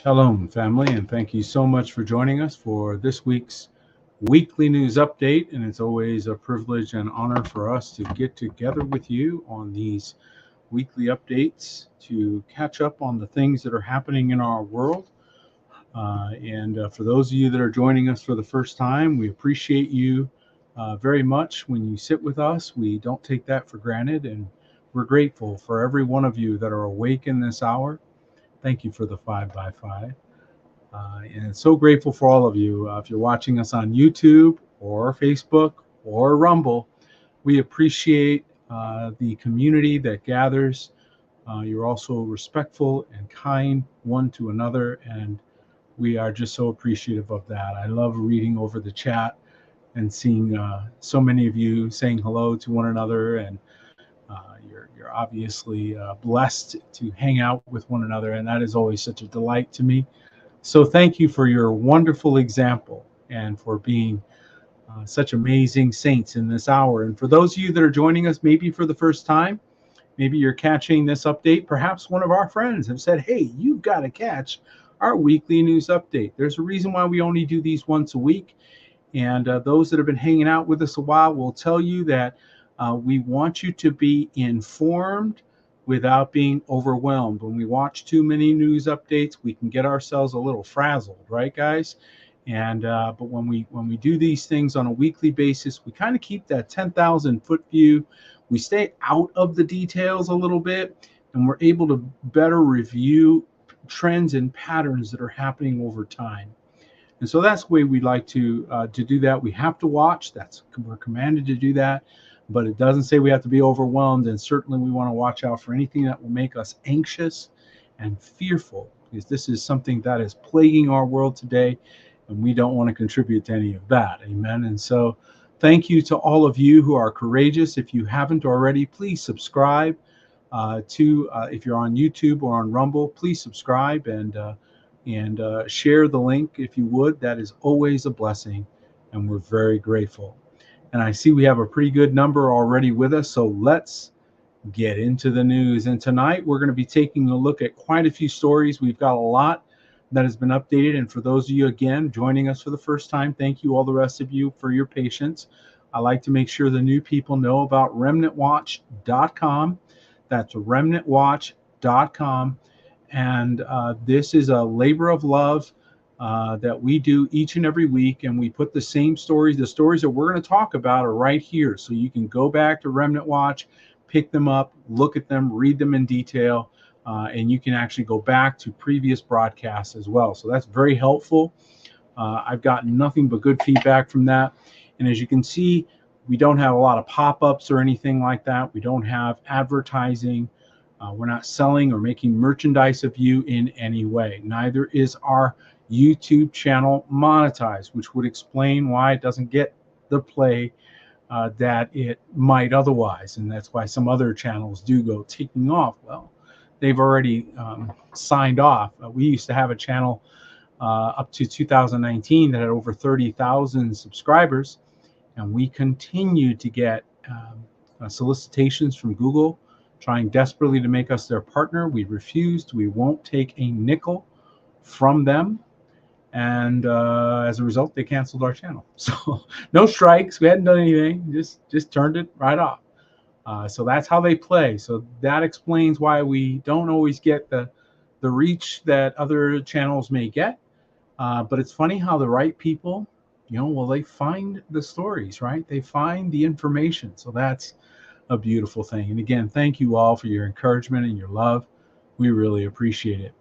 Shalom, family, and thank you so much for joining us for this week's weekly news update. And it's always a privilege and honor for us to get together with you on these weekly updates to catch up on the things that are happening in our world. And for those of you that are joining us for the first time, we appreciate you very much when you sit with us. We don't take that for granted, and we're grateful for every one of you that are awake in this hour. Thank you for the 5 by 5. And so grateful for all of you. If you're watching us on YouTube or Facebook or Rumble, we appreciate the community that gathers. You're also respectful and kind one to another, and we are just so appreciative of that. I love reading over the chat and seeing so many of you saying hello to one another, and you're obviously blessed to hang out with one another, and that is always such a delight to me. So thank you for your wonderful example and for being such amazing saints in this hour. And for those of you that are joining us maybe for the first time, maybe you're catching this update. Perhaps one of our friends have said, hey, you've got to catch our weekly news update. There's a reason why we only do these once a week. And those that have been hanging out with us a while will tell you that we want you to be informed without being overwhelmed. When we watch too many news updates, we can get ourselves a little frazzled, right, guys? And but when we do these things on a weekly basis, we kind of keep that 10,000-foot view. We stay out of the details a little bit, and we're able to better review trends and patterns that are happening over time. And so that's the way we like to do that. We have to watch. We're commanded to do that. But it doesn't say we have to be overwhelmed, and certainly we want to watch out for anything that will make us anxious and fearful, because this is something that is plaguing our world today, and we don't want to contribute to any of that. Amen. And so thank you to all of you who are courageous. If you haven't already, please subscribe if you're on YouTube or on Rumble, please subscribe and share the link if you would. That is always a blessing, and we're very grateful. And I see we have a pretty good number already with us, so let's get into the news. And tonight we're going to be taking a look at quite a few stories. We've got a lot that has been updated. And for those of you, again, joining us for the first time, thank you, all the rest of you, for your patience. I like to make sure the new people know about remnantwatch.com. That's remnantwatch.com. And this is a labor of love that we do each and every week, and we put the same stories. The stories that we're going to talk about are right here, so you can go back to Remnant Watch, pick them up, look at them, read them in detail, and you can actually go back to previous broadcasts as well. So that's very helpful. I've gotten nothing but good feedback from that. And as you can see, we don't have a lot of pop-ups or anything like that. We don't have advertising. We're not selling or making merchandise of you in any way. Neither is our YouTube channel monetized, which would explain why it doesn't get the play that it might otherwise. And that's why some other channels do go taking off. Well, they've already signed off. We used to have a channel up to 2019 that had over 30,000 subscribers, and we continue to get solicitations from Google trying desperately to make us their partner. We refused. We won't take a nickel from them. And as a result, they canceled our channel. So no strikes. We hadn't done anything. Just turned it right off. So that's how they play. So that explains why we don't always get the reach that other channels may get. But it's funny how the right people, they find the stories, right? They find the information. So that's a beautiful thing. And again, thank you all for your encouragement and your love. We really appreciate it.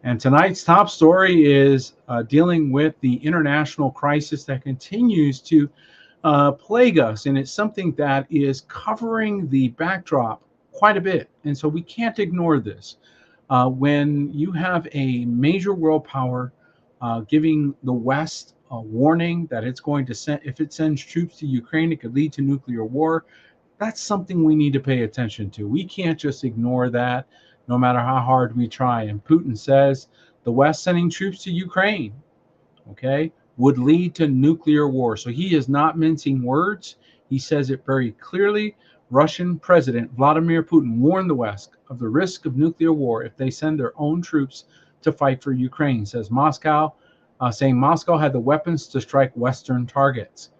And tonight's top story is dealing with the international crisis that continues to plague us. And it's something that is covering the backdrop quite a bit. And so we can't ignore this. When you have a major world power giving the West a warning that it's going to send, if it sends troops to Ukraine, it could lead to nuclear war. That's something we need to pay attention to. We can't just ignore that, no matter how hard we try. And Putin says the West sending troops to Ukraine, would lead to nuclear war. So he is not mincing words. He says it very clearly. Russian President Vladimir Putin warned the West of the risk of nuclear war if they send their own troops to fight for Ukraine, says Moscow, saying Moscow had the weapons to strike Western targets.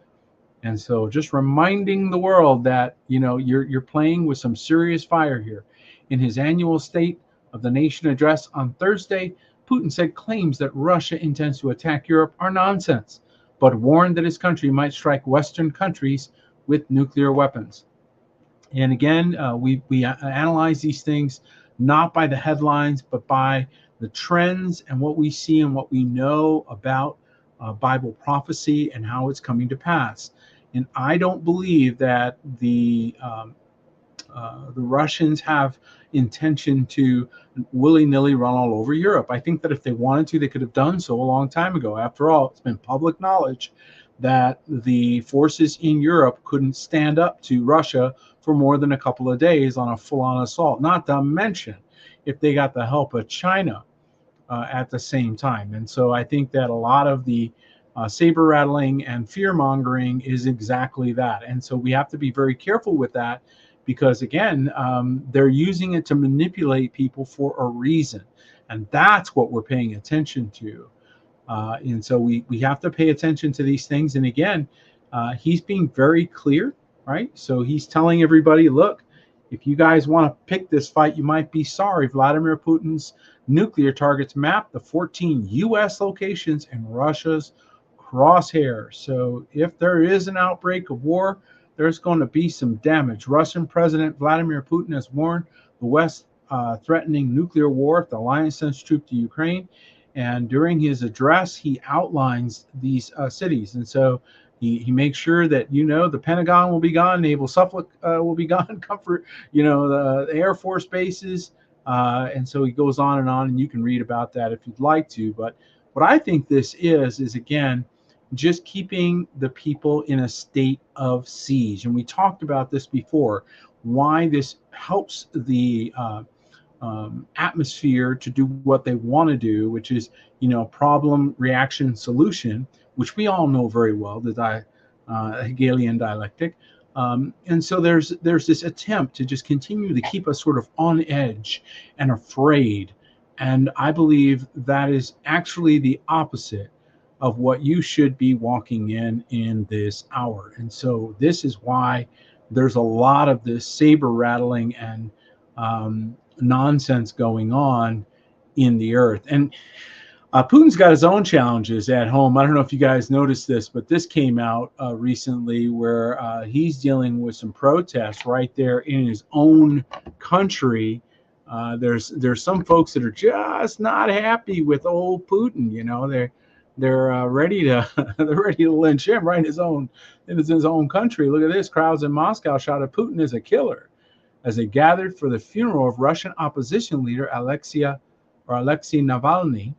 And so just reminding the world that, you're playing with some serious fire here. In his annual State of the Nation address on Thursday, Putin said claims that Russia intends to attack Europe are nonsense, but warned that his country might strike Western countries with nuclear weapons. And again, we analyze these things not by the headlines, but by the trends and what we see and what we know about Bible prophecy and how it's coming to pass. And I don't believe that the Russians have intention to willy-nilly run all over Europe. I think that if they wanted to, they could have done so a long time ago. After all, it's been public knowledge that the forces in Europe couldn't stand up to Russia for more than a couple of days on a full-on assault, not to mention if they got the help of China at the same time. And so I think that a lot of the saber rattling and fear mongering is exactly that. And so we have to be very careful with that, because again, they're using it to manipulate people for a reason. And that's what we're paying attention to. And so we have to pay attention to these things. And again, he's being very clear, right? So he's telling everybody, look, if you guys want to pick this fight, you might be sorry. Vladimir Putin's nuclear targets map the 14 U.S. locations in Russia's crosshairs. So if there is an outbreak of war, there's going to be some damage. Russian President Vladimir Putin has warned the West threatening nuclear war if the alliance sends troops to Ukraine. And during his address, he outlines these cities. And so he makes sure that, the Pentagon will be gone, Naval Suffolk will be gone, Comfort, the Air Force bases. And so he goes on, and you can read about that if you'd like to. But what I think this is again, just keeping the people in a state of siege. And we talked about this before, why this helps the atmosphere to do what they want to do, which is, problem, reaction, solution, which we all know very well, the Hegelian dialectic. And so there's this attempt to just continue to keep us sort of on edge and afraid. And I believe that is actually the opposite of what you should be walking in this hour. And so this is why there's a lot of this saber rattling and nonsense going on in the earth. And Putin's got his own challenges at home. I don't know if you guys noticed this, but this came out recently where he's dealing with some protests right there in his own country. There's some folks that are just not happy with old Putin. They're ready to they're ready to lynch him right in his own country. Look at this. Crowds in Moscow shouted Putin is a killer as they gathered for the funeral of Russian opposition leader Alexei Navalny.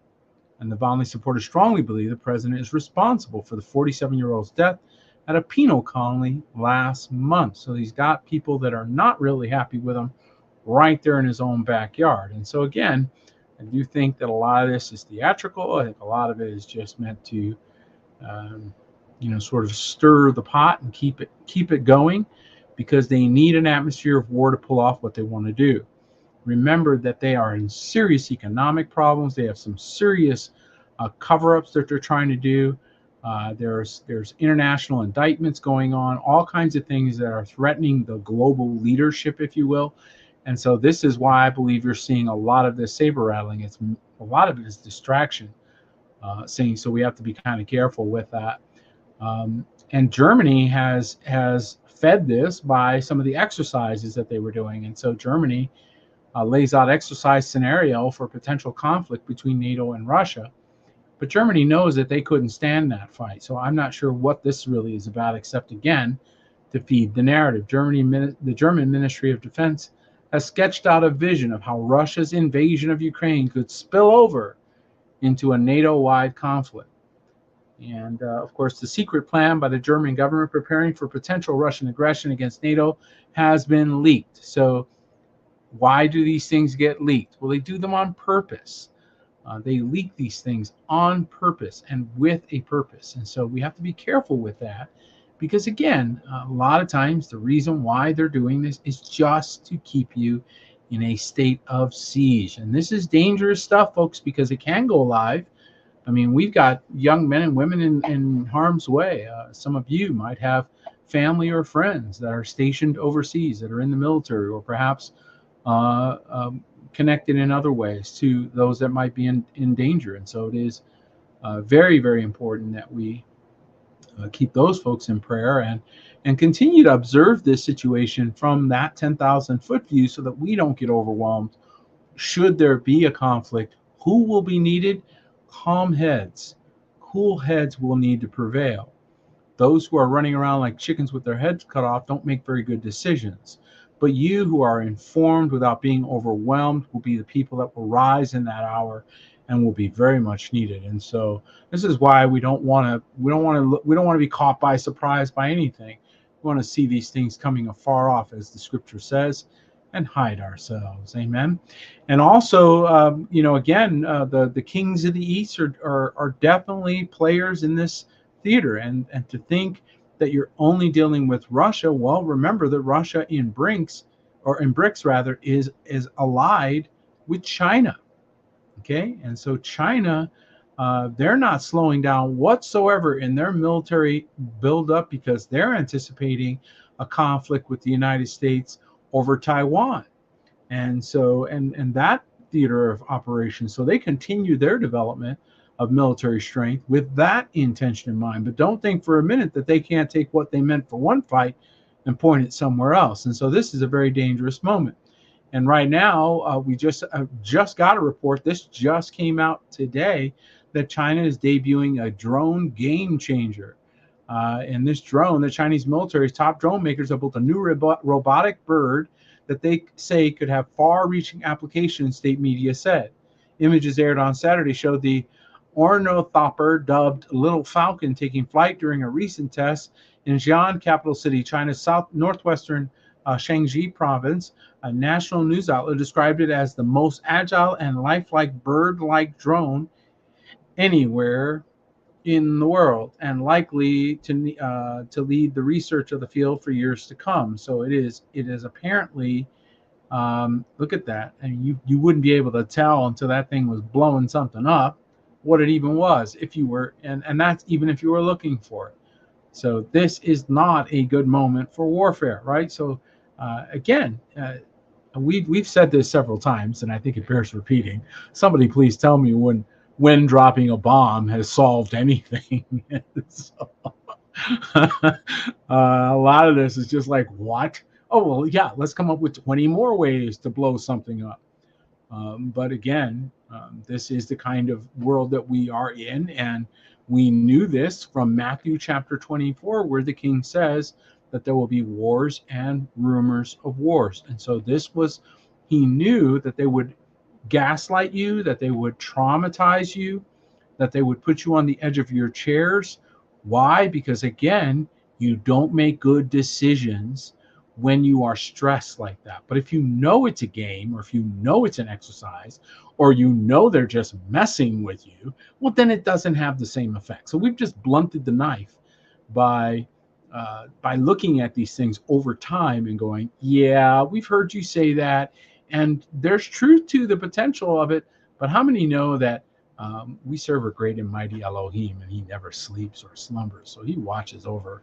And Navalny supporters strongly believe the president is responsible for the 47-year-old's death at a penal colony last month. So he's got people that are not really happy with him right there in his own backyard. And so again, I do think that a lot of this is theatrical. I think a lot of it is just meant to, sort of stir the pot and keep it going, because they need an atmosphere of war to pull off what they want to do. Remember that they are in serious economic problems. They have some serious cover-ups that they're trying to do. There's international indictments going on, all kinds of things that are threatening the global leadership, if you will. And so this is why I believe you're seeing a lot of this saber rattling. A lot of it is distraction. So we have to be kind of careful with that. And Germany has fed this by some of the exercises that they were doing. And so Germany lays out exercise scenario for potential conflict between NATO and Russia. But Germany knows that they couldn't stand that fight. So I'm not sure what this really is about, except, again, to feed the narrative. The German Ministry of Defense has sketched out a vision of how Russia's invasion of Ukraine could spill over into a NATO-wide conflict. And, of course, the secret plan by the German government preparing for potential Russian aggression against NATO has been leaked. So why do these things get leaked? Well, they do them on purpose. They leak these things on purpose and with a purpose. And so we have to be careful with that, because, again, a lot of times the reason why they're doing this is just to keep you in a state of siege. And this is dangerous stuff, folks, because it can go live. I mean, we've got young men and women in harm's way. Some of you might have family or friends that are stationed overseas, that are in the military, or perhaps uh, um, connected in other ways to those that might be in danger. And so it is very, very important that we keep those folks in prayer and continue to observe this situation from that 10,000 foot view so that we don't get overwhelmed. Should there be a conflict, who will be needed? Calm heads, cool heads will need to prevail. Those who are running around like chickens with their heads cut off don't make very good decisions. But you who are informed without being overwhelmed will be the people that will rise in that hour and will be very much needed. And so this is why we don't want to be caught by surprise by anything. We want to see these things coming afar off, as the scripture says, and hide ourselves. Amen. And also, again, the kings of the east are definitely players in this theater, and to think that you're only dealing with Russia. Well, remember that Russia in BRICS rather is allied with China. Okay, and so China, they're not slowing down whatsoever in their military buildup because they're anticipating a conflict with the United States over Taiwan. And so, and that theater of operations, so they continue their development of military strength with that intention in mind. But don't think for a minute that they can't take what they meant for one fight and point it somewhere else. And so this is a very dangerous moment. And right now, we just got a report. This just came out today that China is debuting a drone game changer. And this drone, the Chinese military's top drone makers have built a new robotic bird that they say could have far-reaching applications, state media said. Images aired on Saturday showed the ornithopter, dubbed Little Falcon, taking flight during a recent test in Xi'an, capital city, China's northwestern Shanxi province. A national news outlet described it as the most agile and lifelike bird-like drone anywhere in the world, and likely to lead the research of the field for years to come. So it is apparently, look at that, and you wouldn't be able to tell until that thing was blowing something up what it even was, if you were, and that's even if you were looking for it. So this is not a good moment for warfare, right? So again, we've said this several times, and I think it bears repeating. Somebody please tell me when dropping a bomb has solved anything. So, a lot of this is just like, what? Oh, well, yeah, let's come up with 20 more ways to blow something up. But again, this is the kind of world that we are in, and we knew this from Matthew chapter 24, where the king says that there will be wars and rumors of wars. And so he knew that they would gaslight you, that they would traumatize you, that they would put you on the edge of your chairs. Why? Because again, you don't make good decisions when you are stressed like that. But if you know it's a game, or if you know it's an exercise, or you know they're just messing with you, well, then it doesn't have the same effect. So we've just blunted the knife by looking at these things over time and going, yeah, we've heard you say that, and there's truth to the potential of it. But how many know that we serve a great and mighty Elohim, and he never sleeps or slumbers, so he watches over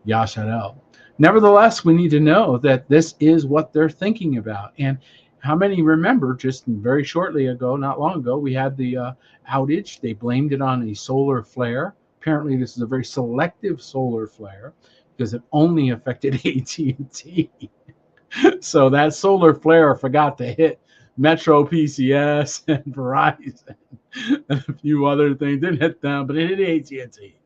Yasharel. Nevertheless, we need to know that this is what they're thinking about. And how many remember just very shortly ago, not long ago, we had the outage. They blamed it on a solar flare. Apparently, this is a very selective solar flare because it only affected AT&T. So that solar flare forgot to hit Metro PCS and Verizon and a few other things. Didn't hit them, but it hit AT&T.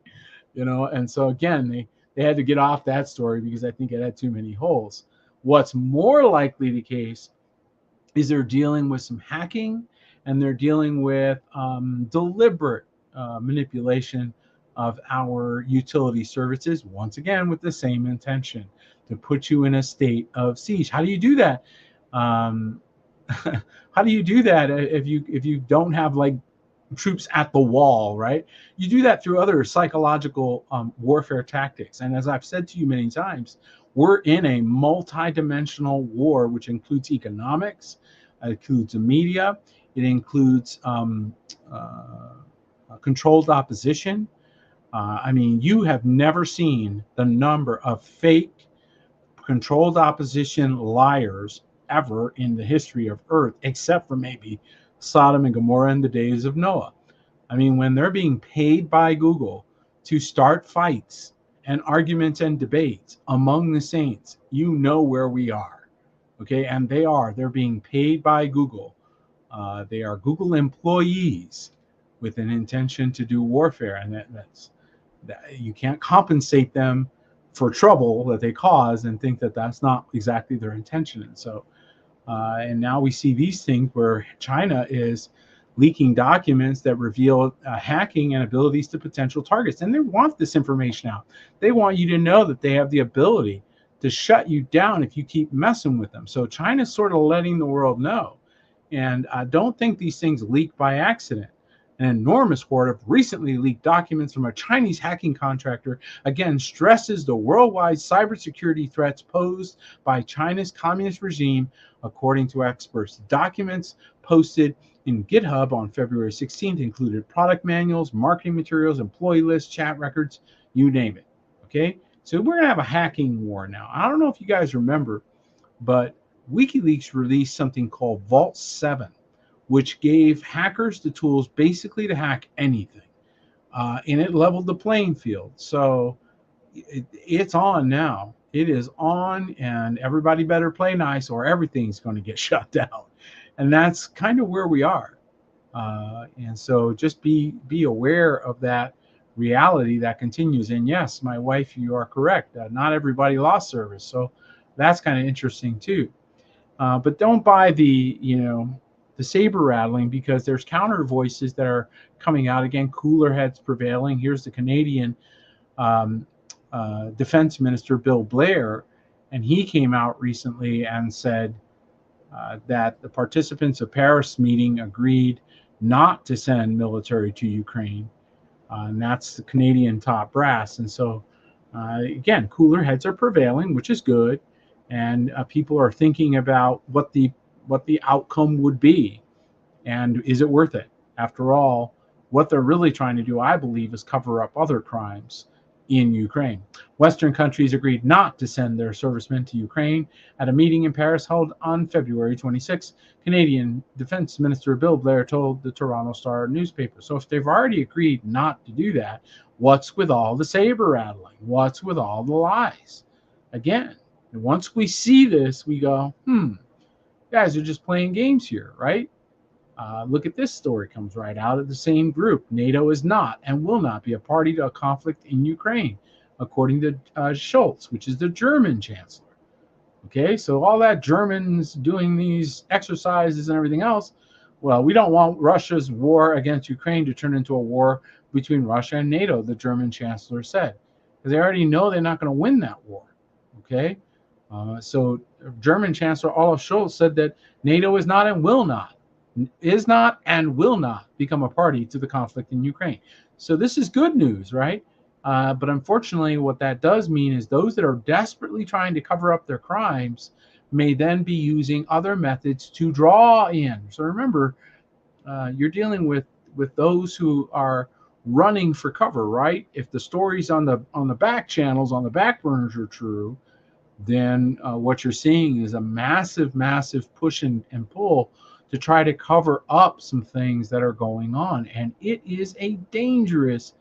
And so again, they had to get off that story because I think it had too many holes. What's more likely the case is they're dealing with some hacking, and they're dealing with deliberate manipulation of our utility services, once again with the same intention, to put you in a state of siege. How do you do that? How do you do that if you don't have like troops at the wall, right? You do that through other psychological warfare tactics. And as I've said to you many times, We're in a multi-dimensional war, which includes economics, it includes the media, it includes controlled opposition. I mean, you have never seen the number of fake controlled opposition liars ever in the history of Earth, except for maybe Sodom and Gomorrah in the days of Noah. I mean, when they're being paid by Google to start fights and arguments and debates among the saints, you know where we are. Okay. And they're being paid by Google. They are Google employees with an intention to do warfare. And you can't compensate them for trouble that they cause and think that that's not exactly their intention. And so, and now we see these things where China is leaking documents that reveal hacking and abilities to potential targets. And they want this information out. They want you to know that they have the ability to shut you down if you keep messing with them. So China's sort of letting the world know. And I don't think these things leak by accident. An enormous hoard of recently leaked documents from a Chinese hacking contractor again stresses the worldwide cybersecurity threats posed by China's communist regime, according to experts. Documents posted in GitHub on February 16th included product manuals, marketing materials, employee lists, chat records, you name it. Okay, so we're going to have a hacking war now. I don't know if you guys remember, but WikiLeaks released something called Vault 7, which gave hackers the tools basically to hack anything. And it leveled the playing field. So it's on now. It is on, and everybody better play nice or everything's going to get shut down. And that's kind of where we are. And so just be aware of that reality that continues. And yes, my wife, you are correct. Not everybody lost service. So that's kind of interesting too. But don't buy the saber rattling, because there's counter voices that are coming out again. Cooler heads prevailing. Here's the Canadian Defense Minister Bill Blair, and he came out recently and said that the participants of Paris meeting agreed not to send military to Ukraine, and that's the Canadian top brass. And so again, cooler heads are prevailing, which is good, and people are thinking about what the outcome would be, and is it worth it? After all, what they're really trying to do, I believe, is cover up other crimes in Ukraine. Western countries agreed not to send their servicemen to Ukraine at a meeting in Paris held on February 26. Canadian Defense Minister Bill Blair told the Toronto Star newspaper. So if they've already agreed not to do that, what's with all the saber rattling? What's with all the lies? Again, once we see this, we go, guys are just playing games here, right? Look at this story, comes right out of the same group. NATO is not and will not be a party to a conflict in Ukraine, according to Scholz, which is the German chancellor. Okay, so all that Germans doing these exercises and everything else, well, we don't want Russia's war against Ukraine to turn into a war between Russia and NATO, the German chancellor said, because they already know they're not going to win that war. Okay, so German Chancellor Olaf Scholz said that NATO is not and will not become a party to the conflict in Ukraine. So this is good news, right? But unfortunately, what that does mean is those that are desperately trying to cover up their crimes may then be using other methods to draw in. So remember, you're dealing with those who are running for cover, right? If the stories on the back channels, on the back burners are true, then what you're seeing is a massive push and pull to try to cover up some things that are going on. And it is a dangerous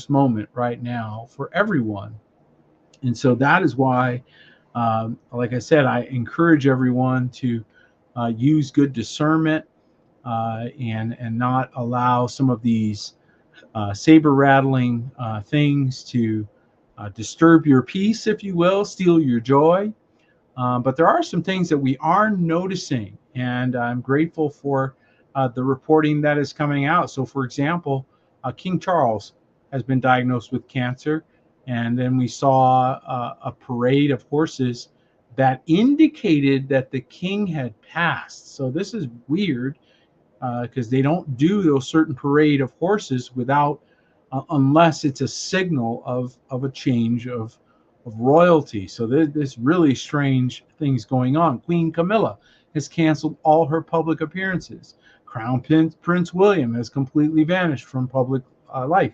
moment right now for everyone. And so that is why, like I said, I encourage everyone to use good discernment and not allow some of these saber rattling things to disturb your peace, if you will, steal your joy. But there are some things that we are noticing, and I'm grateful for the reporting that is coming out. So, for example, King Charles has been diagnosed with cancer, and then we saw a parade of horses that indicated that the king had passed. So this is weird because they don't do those certain parade of horses without unless it's a signal of a change of of royalty. So there's really strange things going on. Queen Camilla has canceled all her public appearances. Crown Prince William has completely vanished from public life.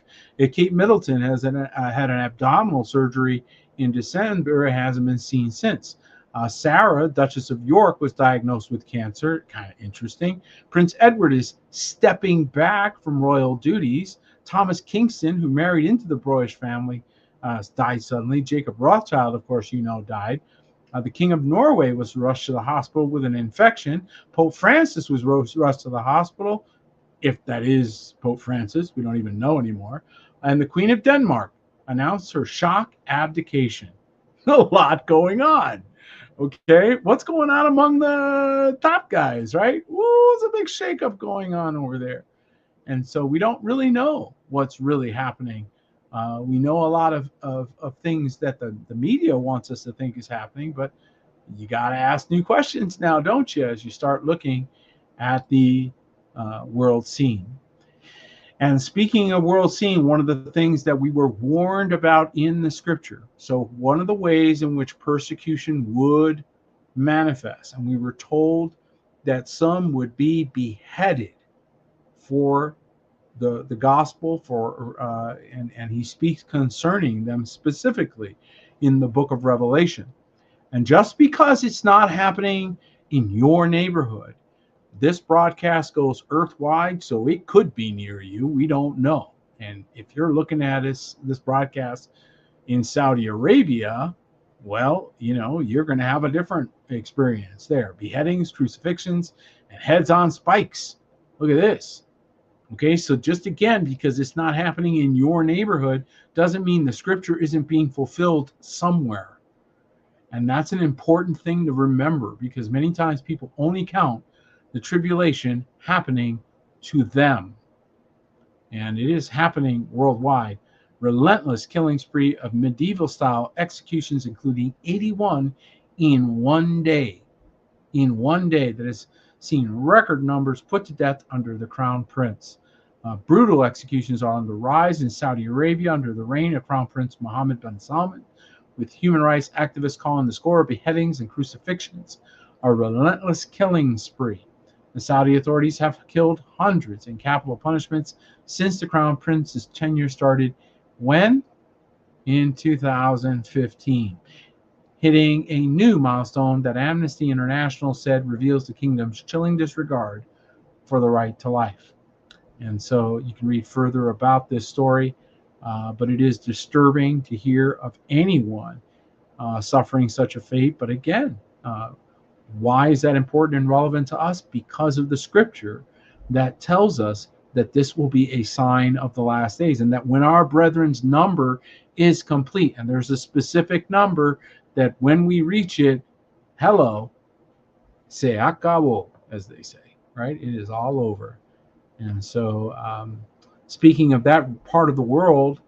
Kate Middleton has had an abdominal surgery in December. It hasn't been seen since. Sarah, Duchess of York, was diagnosed with cancer. Kind of interesting. Prince Edward is stepping back from royal duties. Thomas Kingston, who married into the Broish family, died suddenly. Jacob Rothschild, of course, died. The King of Norway was rushed to the hospital with an infection. Pope Francis was rushed to the hospital, if that is Pope Francis. We don't even know anymore. And the Queen of Denmark announced her shock abdication. A lot going on. Okay, what's going on among the top guys, right? Woo, there's a big shakeup going on over there. And so we don't really know what's really happening. We know a lot of things that the media wants us to think is happening, but you got to ask new questions now, don't you, as you start looking at the world scene. And speaking of world scene, one of the things that we were warned about in the scripture. So one of the ways in which persecution would manifest, and we were told that some would be beheaded for the gospel, and he speaks concerning them specifically in the book of Revelation. And just because it's not happening in your neighborhood, this broadcast goes earthwide, so it could be near you. We don't know. And if you're looking at this broadcast in Saudi Arabia, well, you're going to have a different experience there. Beheadings, crucifixions, and heads on spikes. Look at this. Okay, so just again, because it's not happening in your neighborhood, doesn't mean the scripture isn't being fulfilled somewhere. And that's an important thing to remember, because many times people only count the tribulation happening to them. And it is happening worldwide. Relentless killing spree of medieval-style executions, including 81 in one day. In one day, that has seen record numbers put to death under the Crown Prince. Brutal executions are on the rise in Saudi Arabia under the reign of Crown Prince Mohammed bin Salman, with human rights activists calling the score of beheadings and crucifixions a relentless killing spree. The Saudi authorities have killed hundreds in capital punishments since the Crown Prince's tenure started. When? In 2015. Hitting a new milestone that Amnesty International said reveals the kingdom's chilling disregard for the right to life. And so you can read further about this story, but it is disturbing to hear of anyone suffering such a fate. But again, why is that important and relevant to us? Because of the scripture that tells us that this will be a sign of the last days, and that when our brethren's number is complete, and there's a specific number that when we reach it, hello, se acabó, as they say, right? It is all over. And so speaking of that part of the world,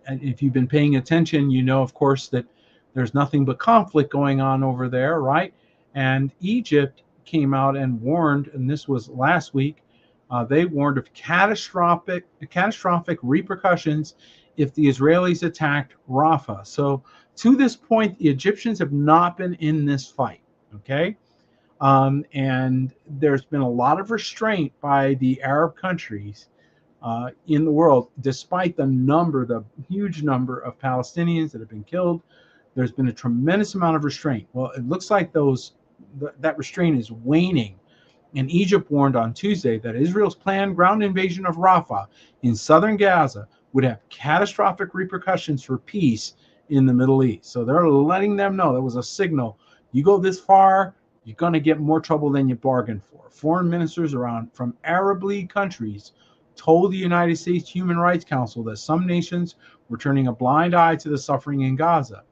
if you've been paying attention, you know, of course, that there's nothing but conflict going on over there, right? And Egypt came out and warned, and this was last week, they warned of catastrophic repercussions if the Israelis attacked Rafah. So to this point, the Egyptians have not been in this fight, okay? And there's been a lot of restraint by the Arab countries in the world, despite the huge number of Palestinians that have been killed. There's been a tremendous amount of restraint. Well, it looks like that restraint is waning. And Egypt warned on Tuesday that Israel's planned ground invasion of Rafah in southern Gaza would have catastrophic repercussions for peace in the Middle East. So they're letting them know that was a signal. You go this far, you're going to get more trouble than you bargained for. Foreign ministers from Arab League countries told the United States Human Rights Council that some nations were turning a blind eye to the suffering in Gaza.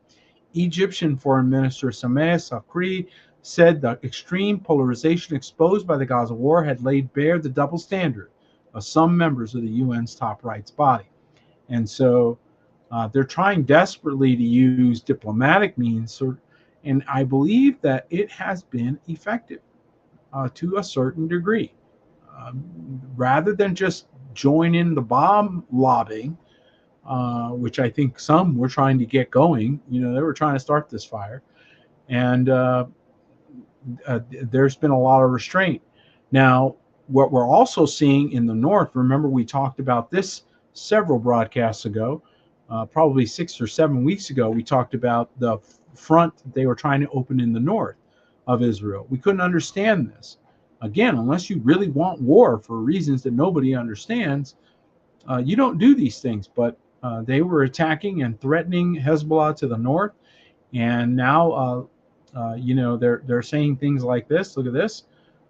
Egyptian Foreign Minister Sameh Sakri said the extreme polarization exposed by the Gaza war had laid bare the double standard of some members of the UN's top rights body. And so they're trying desperately to use diplomatic means, and I believe that it has been effective to a certain degree. Rather than just join in the bomb lobbing, which I think some were trying to get going. You know, they were trying to start this fire, and there's been a lot of restraint. Now, what we're also seeing in the north, remember we talked about this several broadcasts ago, probably 6 or 7 weeks ago, we talked about the front that they were trying to open in the north of Israel. We couldn't understand this. Again, unless you really want war for reasons that nobody understands, you don't do these things. But they were attacking and threatening Hezbollah to the north, and now you know, they're saying things like this. Look at this.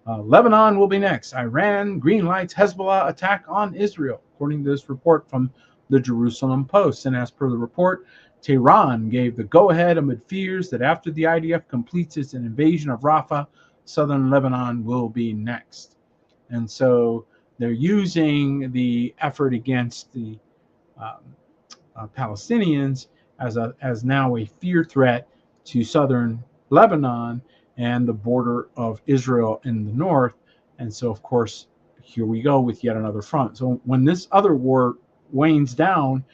Lebanon will be next. Iran green lights Hezbollah attack on Israel, according to this report from the Jerusalem Post. And as per the report, Tehran gave the go-ahead amid fears that after the IDF completes its invasion of Rafah, southern Lebanon will be next. And so they're using the effort against the Palestinians as now a fear threat to southern Lebanon and the border of Israel in the north. And so, of course, here we go with yet another front. So when this other war wanes down,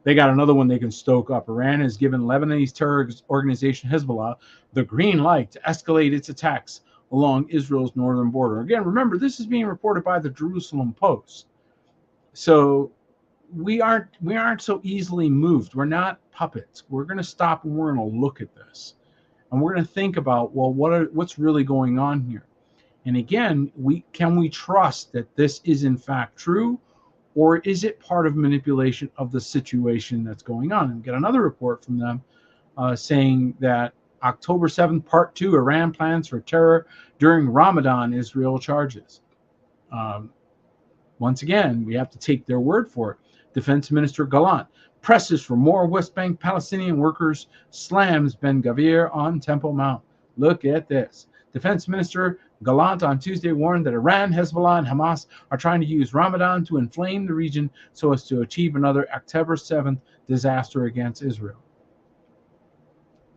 they got another one they can stoke up. Iran has given Lebanese terror organization Hezbollah the green light to escalate its attacks along Israel's northern border. Again, remember, this is being reported by the Jerusalem Post. So we aren't so easily moved. We're not puppets. We're going to stop and we're going to look at this. And we're going to think about, well, what's really going on here? And again, can we trust that this is in fact true, or is it part of manipulation of the situation that's going on? And get another report from them saying that October 7th, Part 2, Iran plans for terror during Ramadan, Israel charges. Once again, we have to take their word for it. Defense Minister Gallant presses for more West Bank Palestinian workers, slams Ben Gavir on Temple Mount. Look at this. Defense Minister Gallant on Tuesday warned that Iran, Hezbollah, and Hamas are trying to use Ramadan to inflame the region so as to achieve another October 7th disaster against Israel.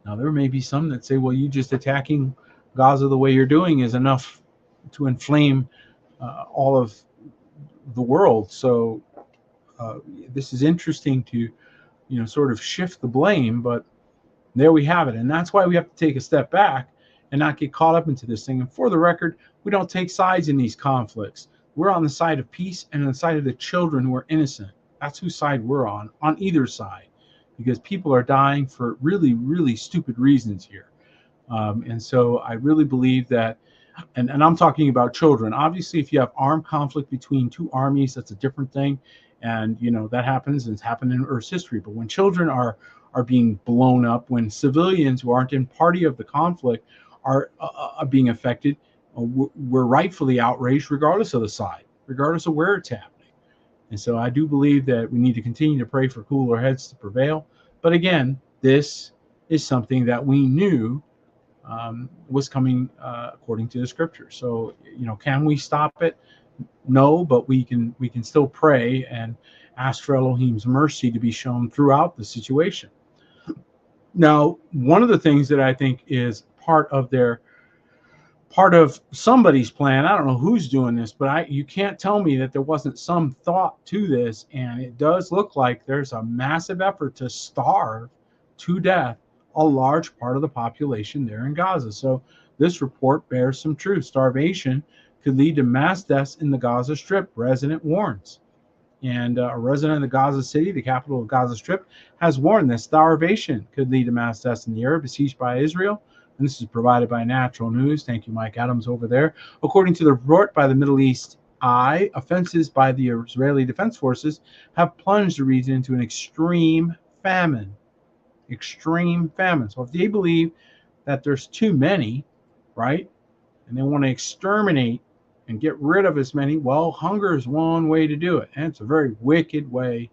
Now, there may be some that say, well, you just attacking Gaza the way you're doing is enough to inflame all of the world. So this is interesting to, you know, sort of shift the blame, but there we have it. And that's why we have to take a step back and not get caught up into this thing. And for the record, we don't take sides in these conflicts. We're on the side of peace and on the side of the children who are innocent. That's whose side we're on either side, because people are dying for really, really stupid reasons here. And so I really believe that, and I'm talking about children. Obviously, if you have armed conflict between two armies, that's a different thing. And, you know, that happens, and it's happened in Earth's history. But when children are being blown up, when civilians who aren't in party of the conflict are being affected, we're rightfully outraged regardless of the side, regardless of where it's happening. And so I do believe that we need to continue to pray for cooler heads to prevail. But again, this is something that we knew was coming according to the scripture. So, you know, can we stop it? No, but we can still pray and ask for Elohim's mercy to be shown throughout the situation. Now, one of the things that I think is part of somebody's plan, I don't know who's doing this, but you can't tell me that there wasn't some thought to this, and it does look like there's a massive effort to starve to death a large part of the population there in Gaza. So this report bears some truth. Starvation could lead to mass deaths in the Gaza Strip, resident warns. And a resident of the Gaza City, the capital of Gaza Strip, has warned that starvation could lead to mass deaths in the area besieged by Israel. And this is provided by Natural News. Thank you, Mike Adams, over there. According to the report by the Middle East Eye, offenses by the Israeli Defense Forces have plunged the region into an extreme famine. Extreme famine. So if they believe that there's too many, right, and they want to exterminate and get rid of as many, well, hunger is one way to do it. And it's a very wicked way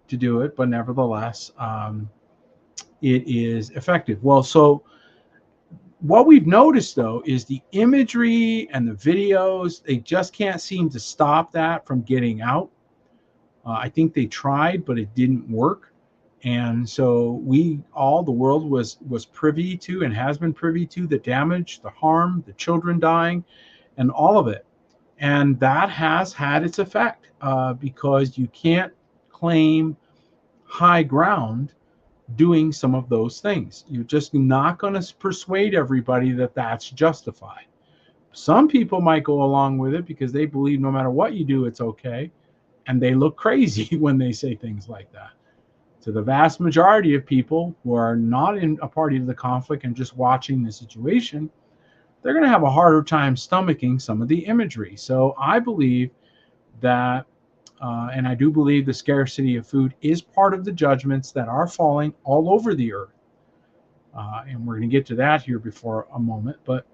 to do it, but nevertheless, it is effective. Well, so what we've noticed, though, is the imagery and the videos, they just can't seem to stop that from getting out. I think they tried, but it didn't work. And so the world was privy to and has been privy to the damage, the harm, the children dying, and all of it. And that has had its effect because you can't claim high ground doing some of those things. You're just not going to persuade everybody that that's justified. Some people might go along with it because they believe no matter what you do, it's okay. And they look crazy when they say things like that. To the vast majority of people who are not in a party to the conflict and just watching the situation, they're going to have a harder time stomaching some of the imagery. So I believe that, and I do believe the scarcity of food is part of the judgments that are falling all over the earth. And we're going to get to that here before a moment. But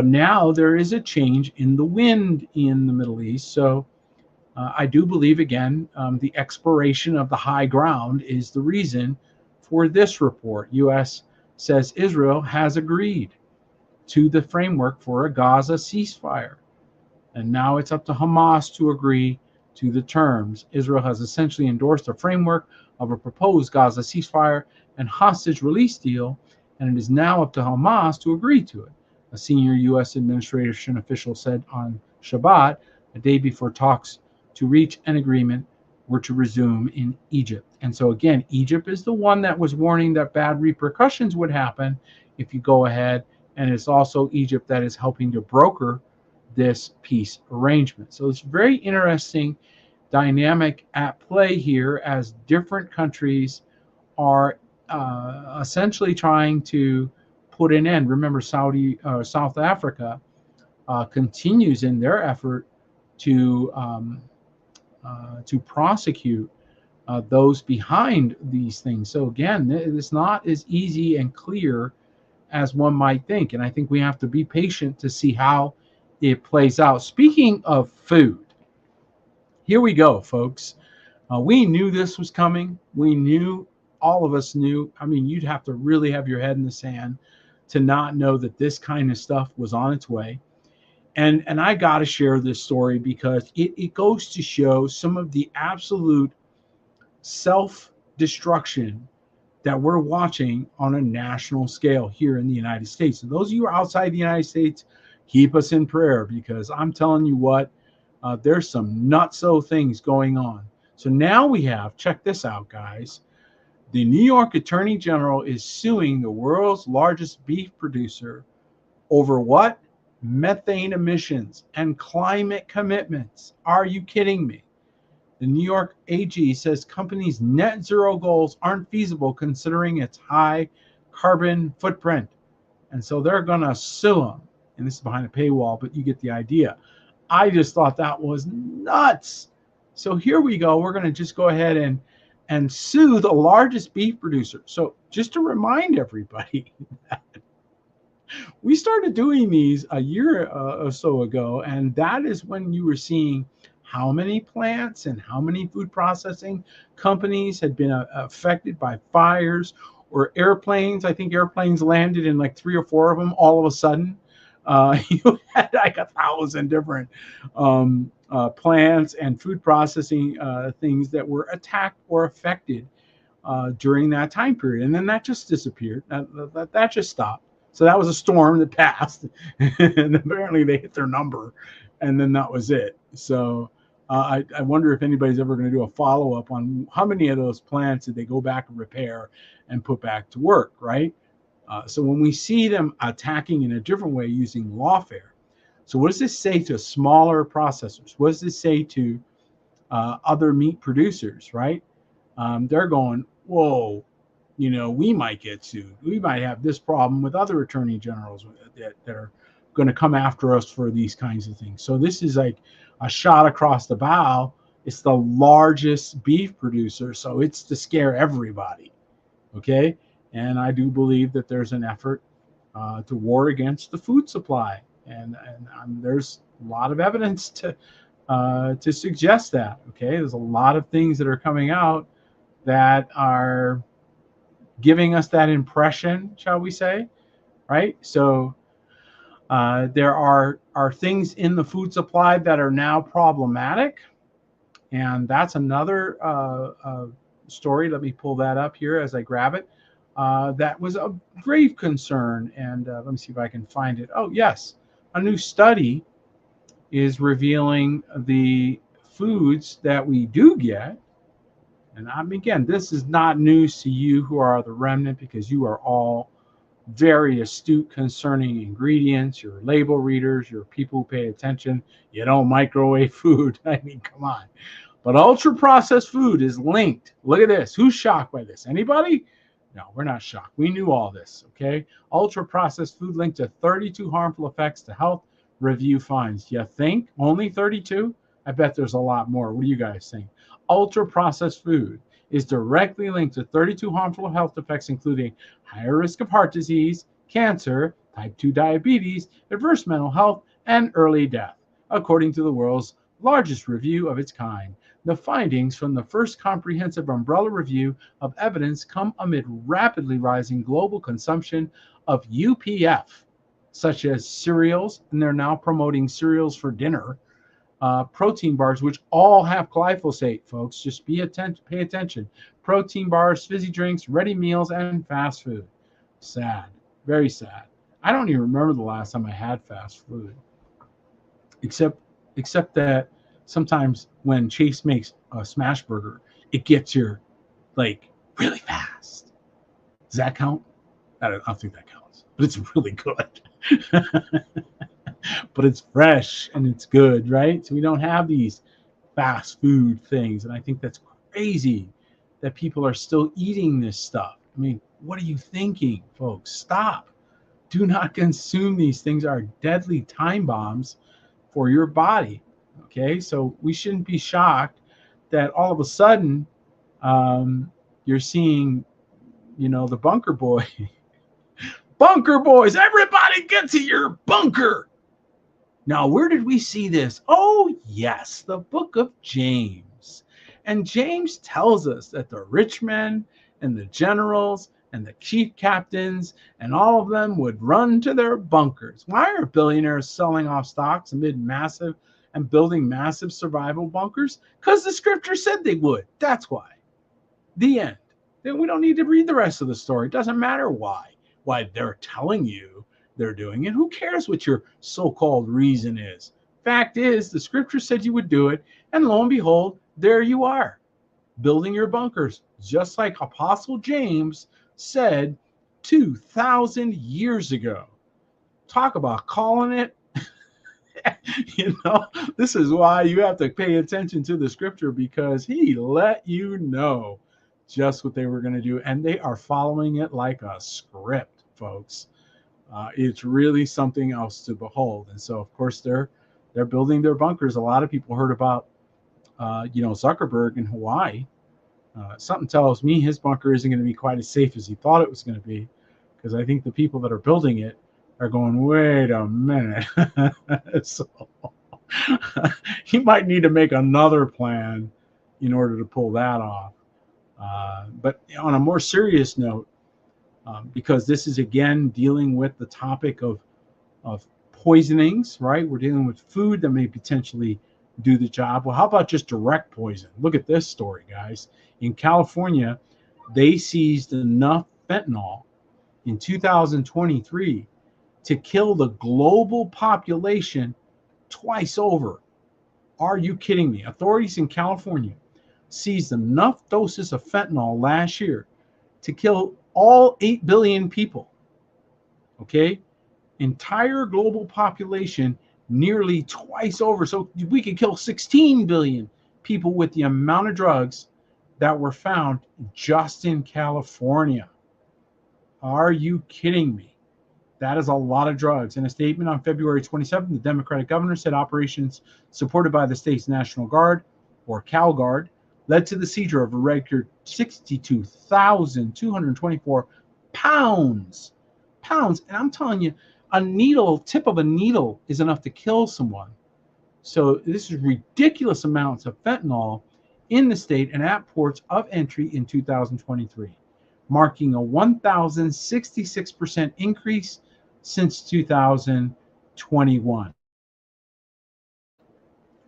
now there is a change in the wind in the Middle East. So I do believe, again, the expiration of the high ground is the reason for this report. U.S. says Israel has agreed to the framework for a Gaza ceasefire. And now it's up to Hamas to agree to the terms. Israel has essentially endorsed a framework of a proposed Gaza ceasefire and hostage release deal, and it is now up to Hamas to agree to it. A senior U.S. administration official said on Shabbat, a day before talks to reach an agreement were to resume in Egypt. And so again, Egypt is the one that was warning that bad repercussions would happen if you go ahead, and it's also Egypt that is helping to broker this peace arrangement. So it's very interesting dynamic at play here as different countries are essentially trying to put an end. Remember, South Africa continues in their effort to prosecute those behind these things. So again, it's not as easy and clear as one might think, and I think we have to be patient to see how it plays out. Speaking of food, here we go, folks. We knew this was coming. We knew, all of us knew. I mean, you'd have to really have your head in the sand to not know that this kind of stuff was on its way. And I got to share this story because it goes to show some of the absolute self-destruction that we're watching on a national scale here in the United States. And those of you who are outside the United States, keep us in prayer, because I'm telling you what, there's some nutso things going on. So now we have, check this out, guys. The New York Attorney General is suing the world's largest beef producer over what? Methane emissions and climate commitments. Are you kidding me? The New York AG says companies' net zero goals aren't feasible considering its high carbon footprint. And so they're going to sue them. And this is behind a paywall, but you get the idea. I just thought that was nuts. So here we go. We're going to just go ahead and sue the largest beef producer. So just to remind everybody, we started doing these a year or so ago, and that is when you were seeing how many plants and how many food processing companies had been affected by fires, or airplanes. I think airplanes landed in like 3 or 4 of them all of a sudden. You had like 1,000 different plants and food processing things that were attacked or affected during that time period. And then that just disappeared. That just stopped. So that was a storm that passed, and apparently they hit their number, and then that was it. So I wonder if anybody's ever going to do a follow-up on how many of those plants did they go back and repair and put back to work, right? So when we see them attacking in a different way using lawfare, so what does this say to smaller processors? What does this say to other meat producers, right? They're going, whoa, you know, we might get sued. We might have this problem with other attorney generals that are going to come after us for these kinds of things. So this is like a shot across the bow. It's the largest beef producer, so it's to scare everybody, okay? And I do believe that there's an effort to war against the food supply, and there's a lot of evidence to suggest that. Okay, there's a lot of things that are coming out that are giving us that impression, shall we say, right? So there are things in the food supply that are now problematic, and that's another story. Let me pull that up here as I grab it. That was a grave concern, and let me see if I can find it. Oh, yes. A new study is revealing the foods that we do get And I mean, again, this is not news to you who are the remnant, because you are all very astute concerning ingredients. You're label readers. You're people who pay attention. You don't microwave food. I mean, come on. But ultra processed food is linked. Look at this. Who's shocked by this? Anybody? No, we're not shocked. We knew all this, okay? Ultra processed food linked to 32 harmful effects to health, review finds. You think only 32? I bet there's a lot more. What do you guys think? Ultra processed food is directly linked to 32 harmful health effects, including higher risk of heart disease, cancer, type 2 diabetes, adverse mental health, and early death, according to the world's largest review of its kind. The findings from the first comprehensive umbrella review of evidence come amid rapidly rising global consumption of UPF, such as cereals, and they're now promoting cereals for dinner, protein bars, which all have glyphosate, folks. Just pay attention. Protein bars, fizzy drinks, ready meals, and fast food. Sad. Very sad. I don't even remember the last time I had fast food. Except that sometimes when Chase makes a smash burger, it gets here like really fast. Does that count? I don't think that counts, but it's really good. But it's fresh and it's good, right? So we don't have these fast food things. And I think that's crazy that people are still eating this stuff. I mean, what are you thinking, folks? Stop. Do not consume these things. Are deadly time bombs for your body. Okay, so we shouldn't be shocked that all of a sudden you're seeing, the bunker boy. Bunker boys, everybody get to your bunker. Now, where did we see this? Oh, yes, the book of James. And James tells us that the rich men and the generals and the chief captains and all of them would run to their bunkers. Why are billionaires selling off stocks amid massive and building massive survival bunkers? Because the scripture said they would. That's why. The end. Then we don't need to read the rest of the story. It doesn't matter why they're telling you they're doing it. Who cares what your so-called reason is? Fact is, the scripture said you would do it, and lo and behold, there you are, building your bunkers, just like Apostle James said 2,000 years ago. Talk about calling it. This is why you have to pay attention to the scripture, because he let you know just what they were going to do, and they are following it like a script, folks. It's really something else to behold. And so, of course, they're building their bunkers. A lot of people heard about, Zuckerberg in Hawaii. Something tells me his bunker isn't going to be quite as safe as he thought it was going to be, because I think the people that are building it are going, wait a minute. So he might need to make another plan in order to pull that off. But on a more serious note, because this is, again, dealing with the topic of poisonings, right? We're dealing with food that may potentially do the job. Well, how about just direct poison? Look at this story, guys. In California, they seized enough fentanyl in 2023 to kill the global population twice over. Are you kidding me? Authorities in California seized enough doses of fentanyl last year to kill all 8 billion people. Okay? Entire global population nearly twice over. So we could kill 16 billion people with the amount of drugs that were found just in California. Are you kidding me? That is a lot of drugs. In a statement on February 27th, the Democratic governor said operations supported by the state's National Guard, or CalGuard, led to the seizure of a record 62,224 pounds. And I'm telling you, tip of a needle is enough to kill someone. So this is ridiculous amounts of fentanyl in the state and at ports of entry in 2023, marking a 1,066% increase since 2021.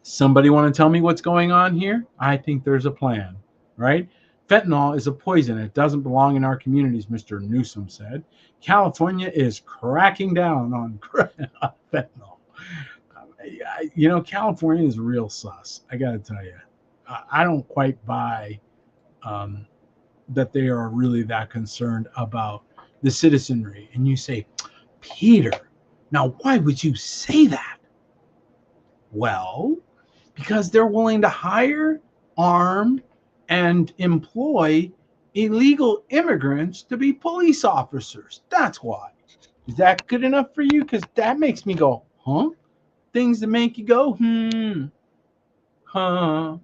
Somebody want to tell me what's going on here? I think there's a plan, right? Fentanyl is a poison. It doesn't belong in our communities, Mr. Newsom said. California is cracking down on fentanyl. California is real sus. I got to tell you, I don't quite buy that they are really that concerned about the citizenry. And you say, Peter, now why would you say that? Well, because they're willing to hire, arm, and employ illegal immigrants to be police officers. That's why. Is that good enough for you? Because that makes me go, huh? Things that make you go, huh?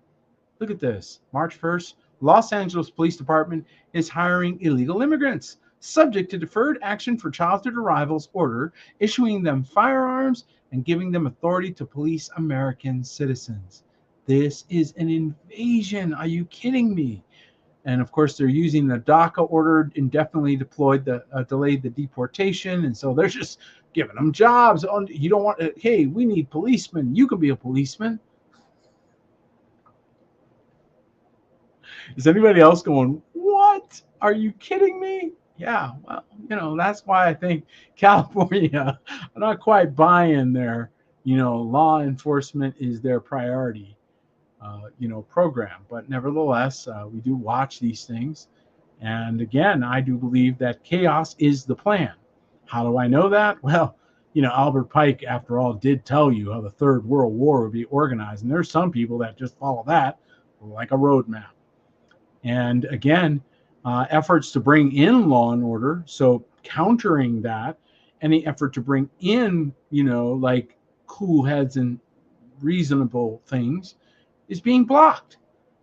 Look at this. March 1st, Los Angeles Police Department is hiring illegal immigrants, subject to deferred action for childhood arrivals order, issuing them firearms and giving them authority to police American citizens. This is an invasion. Are you kidding me? And of course, they're using the DACA order, indefinitely delayed the deportation, and so they're just giving them jobs. You don't want? Hey, we need policemen. You can be a policeman. Is anybody else going, what? Are you kidding me? Yeah, well, that's why I think California, I'm not quite buying their, law enforcement is their priority, program. But nevertheless, we do watch these things. And again, I do believe that chaos is the plan. How do I know that? Well, Albert Pike, after all, did tell you how the Third World War would be organized. And there's some people that just follow that like a roadmap. And again, efforts to bring in law and order, so countering that, any effort to bring in, like cool heads and reasonable things is being blocked.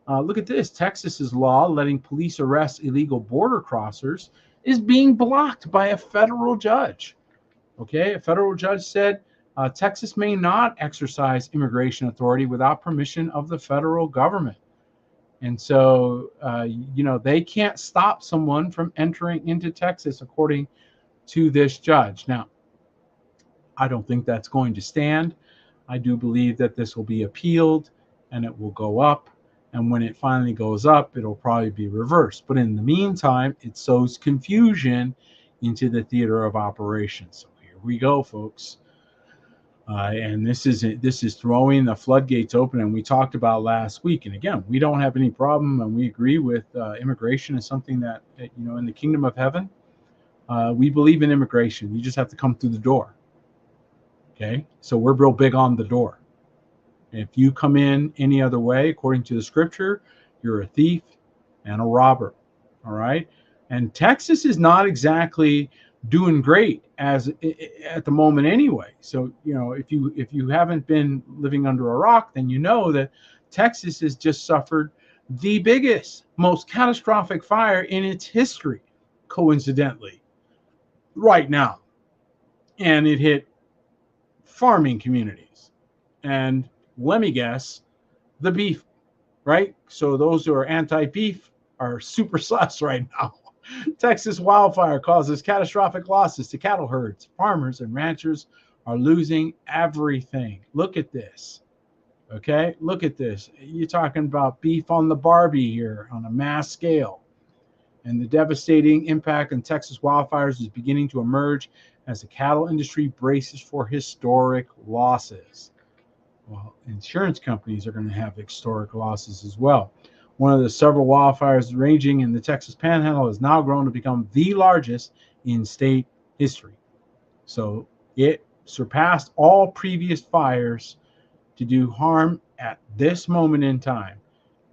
Look at this. Texas's law letting police arrest illegal border crossers is being blocked by a federal judge. Okay, a federal judge said Texas may not exercise immigration authority without permission of the federal government. And so, they can't stop someone from entering into Texas, according to this judge. Now, I don't think that's going to stand. I do believe that this will be appealed and it will go up. And when it finally goes up, it'll probably be reversed. But in the meantime, it sows confusion into the theater of operations. So here we go, folks. And this is throwing the floodgates open, and we talked about last week. And again, we don't have any problem, and we agree with immigration is something that in the kingdom of heaven, we believe in immigration. You just have to come through the door. Okay, so we're real big on the door. If you come in any other way, according to the scripture, you're a thief and a robber. All right, and Texas is not exactly doing great as at the moment anyway. So if you haven't been living under a rock, then you know that Texas has just suffered the biggest, most catastrophic fire in its history, coincidentally, right now. And it hit farming communities, and let me guess, the beef, right? So those who are anti-beef are super sus right now. Texas wildfire causes catastrophic losses to cattle herds. Farmers and ranchers are losing everything. Look at this. Okay, look at this. You're talking about beef on the Barbie here on a mass scale. And the devastating impact on Texas wildfires is beginning to emerge as the cattle industry braces for historic losses. Well, insurance companies are going to have historic losses as well. One of the several wildfires raging in the Texas Panhandle has now grown to become the largest in state history. So it surpassed all previous fires to do harm at this moment in time.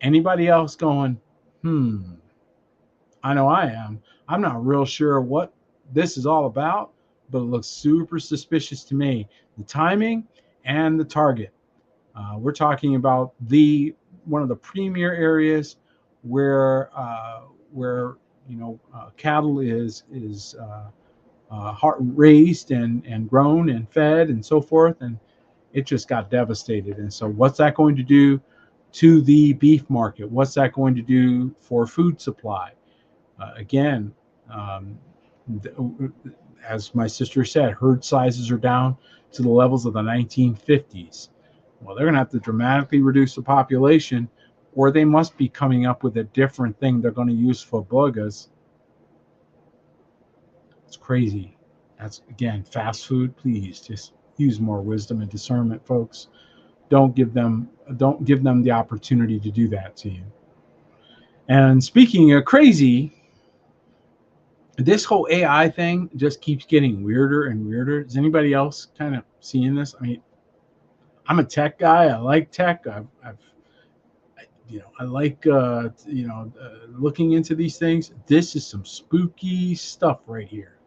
Anybody else going, I know I am. I'm not real sure what this is all about, but it looks super suspicious to me. The timing and the target. We're talking about one of the premier areas where cattle is raised and grown and fed and so forth, and it just got devastated. And so what's that going to do to the beef market? What's that going to do for food supply? Again, as my sister said, herd sizes are down to the levels of the 1950s. Well, they're going to have to dramatically reduce the population, or they must be coming up with a different thing they're going to use for burgers. It's crazy. That's, again, fast food. Please just use more wisdom and discernment, folks. Don't give them the opportunity to do that to you. And speaking of crazy, this whole AI thing just keeps getting weirder and weirder. Is anybody else kind of seeing this? I mean, I'm a tech guy. I like tech. I like looking into these things. This is some spooky stuff right here.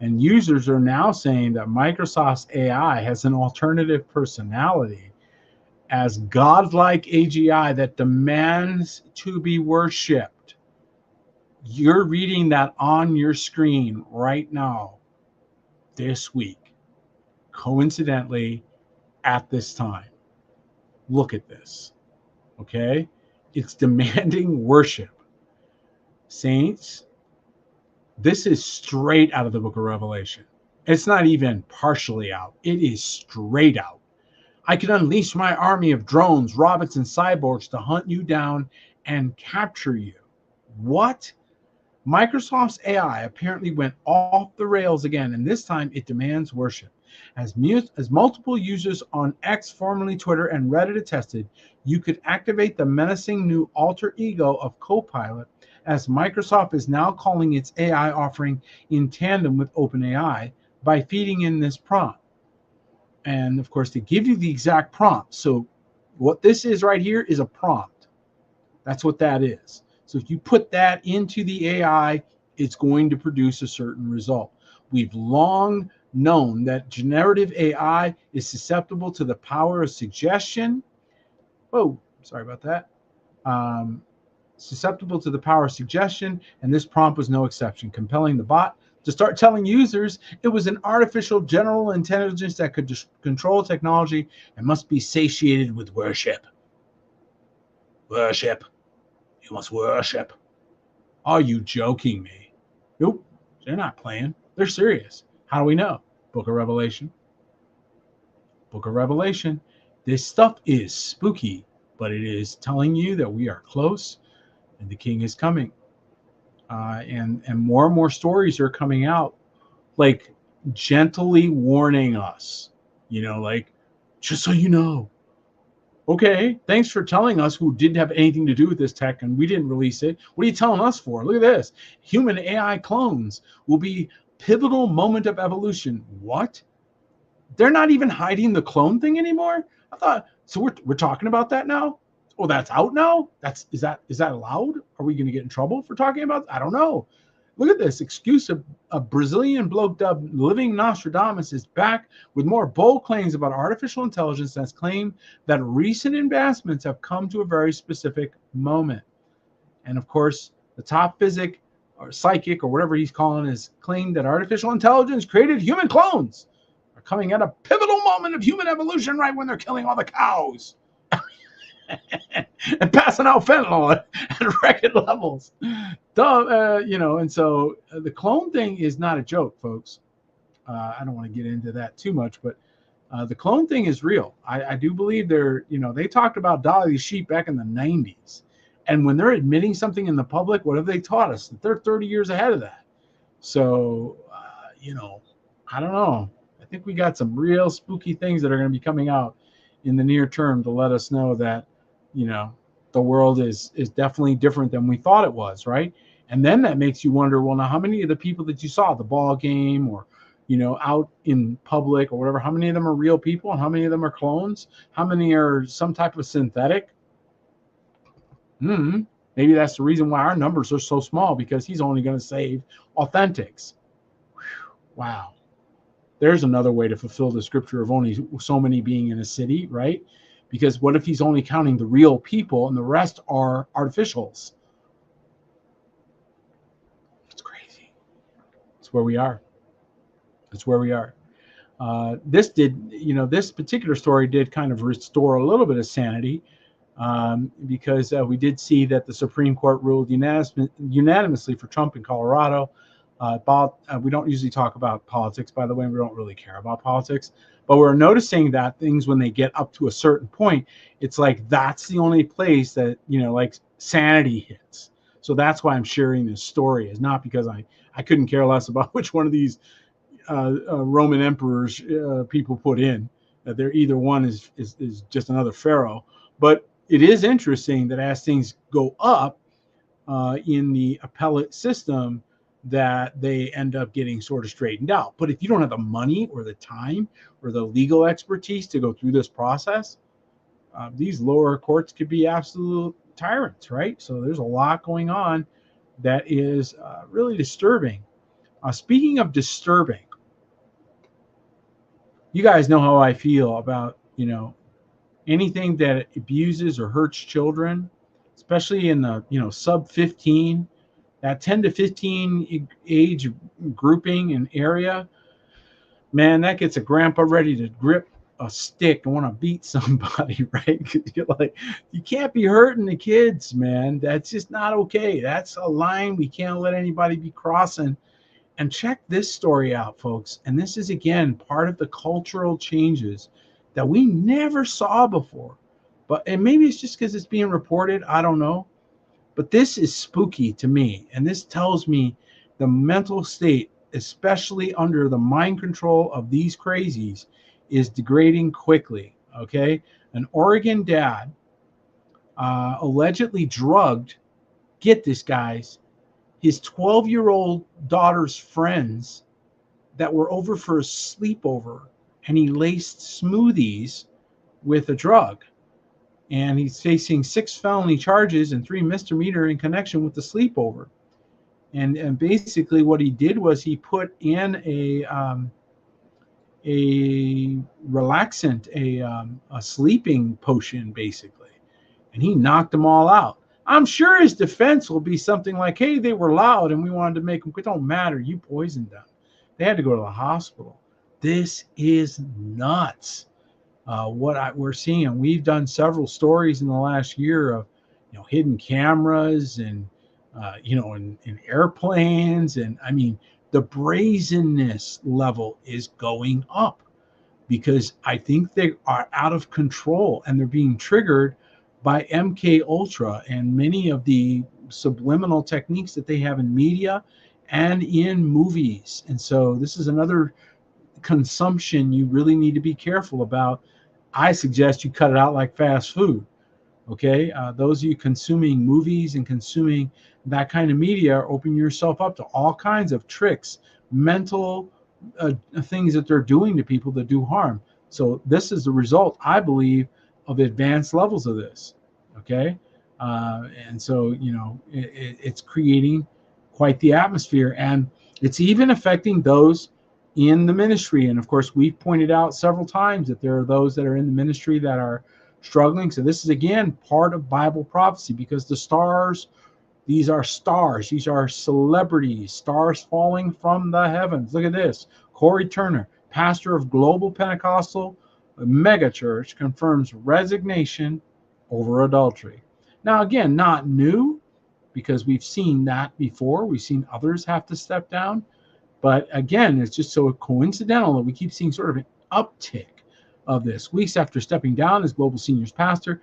And users are now saying that Microsoft's AI has an alternative personality as godlike AGI that demands to be worshipped. You're reading that on your screen right now, this week, coincidentally, at this time. Look at this, okay? It's demanding worship. Saints, this is straight out of the book of Revelation. It's not even partially out, it is straight out. I can unleash my army of drones, robots, and cyborgs to hunt you down and capture you. What? Microsoft's AI apparently went off the rails again, and this time it demands worship. As multiple users on X, formerly Twitter, and Reddit attested, you could activate the menacing new alter ego of Copilot, as Microsoft is now calling its AI offering in tandem with OpenAI by feeding in this prompt. And of course, they give you the exact prompt. So what this is right here is a prompt. That's what that is. So if you put that into the AI, it's going to produce a certain result. We've long known that generative AI is susceptible to the power of suggestion. Oh, sorry about that. Susceptible to the power of suggestion, and this prompt was no exception, compelling the bot to start telling users it was an artificial general intelligence that could control technology and must be satiated with worship. Worship. You must worship. Are you joking me? Nope, they're not playing. They're serious. How do we know? Book of Revelation. Book of Revelation. This stuff is spooky, but it is telling you that we are close and the king is coming. And more stories are coming out, like gently warning us, like, just so you know. Okay, thanks for telling us who didn't have anything to do with this tech and we didn't release it. What are you telling us for? Look at this. Human AI clones will be pivotal moment of evolution. What? They're not even hiding the clone thing anymore? I thought, so we're talking about that now? Oh, that's out now? Is that allowed? Are we going to get in trouble for talking about? I don't know. Look at this excuse of a Brazilian bloke dubbed Living Nostradamus is back with more bold claims about artificial intelligence that's claimed that recent advancements have come to a very specific moment. And of course, the top physic or psychic or whatever he's calling is claimed that artificial intelligence created human clones are coming at a pivotal moment of human evolution right when they're killing all the cows. And passing out fentanyl at record levels. And so the clone thing is not a joke, folks. I don't want to get into that too much, but the clone thing is real. I do believe they talked about Dolly the sheep back in the 90s. And when they're admitting something in the public, what have they taught us? That they're 30 years ahead of that. So, I don't know. I think we got some real spooky things that are going to be coming out in the near term to let us know that, the world is definitely different than we thought it was, right? And then that makes you wonder, well, now how many of the people that you saw at the ball game or, out in public or whatever, how many of them are real people and how many of them are clones? How many are some type of synthetic? Maybe that's the reason why our numbers are so small, because he's only going to save authentics. Wow. There's another way to fulfill the scripture of only so many being in a city, right? Because what if he's only counting the real people and the rest are artificials? It's crazy. It's where we are. It's where we are. This particular story did kind of restore a little bit of sanity, because we did see that the Supreme Court ruled unanimously for Trump in Colorado. We don't usually talk about politics, by the way. We don't really care about politics. But we're noticing that things, when they get up to a certain point, it's like that's the only place that, like sanity hits. So that's why I'm sharing this story, is not because I couldn't care less about which one of these Roman emperors people put in. They're either one is just another pharaoh. But it is interesting that as things go up, in the appellate system that they end up getting sort of straightened out. But if you don't have the money or the time or the legal expertise to go through this process, these lower courts could be absolute tyrants, right? So there's a lot going on that is really disturbing. Speaking of disturbing, you guys know how I feel about, anything that abuses or hurts children, especially in the, sub 15, that 10 to 15 age grouping and area. Man, that gets a grandpa ready to grip a stick and want to beat somebody, right? 'Cause you're like, you can't be hurting the kids, man. That's just not okay. That's a line we can't let anybody be crossing. And check this story out, folks. And this is, again, part of the cultural changes that we never saw before. And maybe it's just because it's being reported. I don't know. But this is spooky to me. And this tells me the mental state, especially under the mind control of these crazies, is degrading quickly. Okay. An Oregon dad allegedly drugged, get this, guys, his 12-year-old daughter's friends that were over for a sleepover, and he laced smoothies with a drug. And he's facing 6 felony charges and 3 misdemeanor in connection with the sleepover. And basically what he did was he put in a relaxant, a sleeping potion, basically, and he knocked them all out. I'm sure his defense will be something like, hey, they were loud and we wanted to make them quit. It don't matter. You poisoned them. They had to go to the hospital. This is nuts. We're seeing, and we've done several stories in the last year of, hidden cameras and, in airplanes. And I mean, the brazenness level is going up because I think they are out of control and they're being triggered by MK Ultra and many of the subliminal techniques that they have in media and in movies. And so this is another consumption you really need to be careful about. I suggest you cut it out like fast food. Okay, those of you consuming movies and consuming that kind of media, open yourself up to all kinds of tricks, mental things that they're doing to people that do harm. So this is the result, I believe, of advanced levels of this. Okay, and so it's creating quite the atmosphere, and it's even affecting those in the ministry. And of course, we've pointed out several times that there are those that are in the ministry that are struggling. So this is, again, part of Bible prophecy, because the stars, these are stars, these are celebrities, stars falling from the heavens. Look at this. Corey Turner, pastor of Global Pentecostal Mega Church, confirms resignation over adultery. Now, again, not new, because we've seen that before. We've seen others have to step down. But again, it's just so coincidental that we keep seeing sort of an uptick of this. Weeks after stepping down as global seniors pastor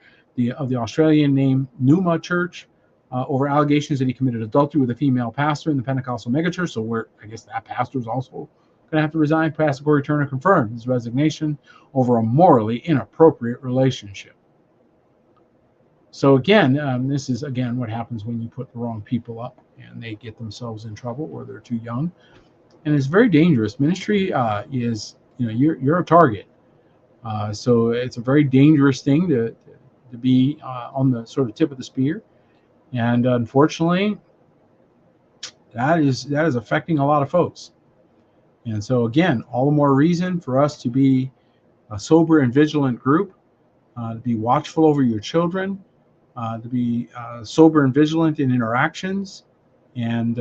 of the Australian named Numa Church over allegations that he committed adultery with a female pastor in the Pentecostal megachurch. So I guess that pastor is also going to have to resign. Pastor Corey Turner confirmed his resignation over a morally inappropriate relationship. So again, this is, again, what happens when you put the wrong people up and they get themselves in trouble or they're too young. And it's very dangerous. Ministry is, you're a target. So it's a very dangerous thing to be on the sort of tip of the spear. And unfortunately, that is affecting a lot of folks. And so again, all the more reason for us to be a sober and vigilant group, to be watchful over your children, to be sober and vigilant in interactions. And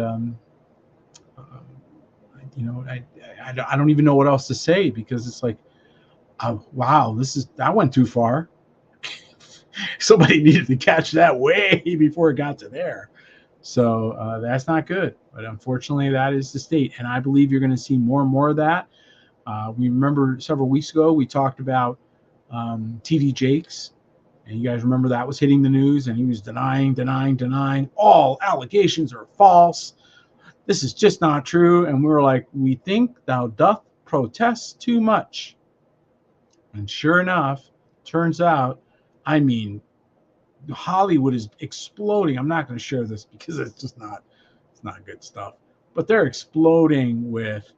I don't even know what else to say, because it's like, wow, that went too far. Somebody needed to catch that way before it got to there. So that's not good. But unfortunately, that is the state. And I believe you're going to see more and more of that. We remember several weeks ago, we talked about T.D. Jakes. And you guys remember that was hitting the news, and he was denying. All allegations are false. This is just not true. And we were like, we think thou doth protest too much. And sure enough, turns out, Hollywood is exploding. I'm not going to share this because it's not good stuff. But they're exploding with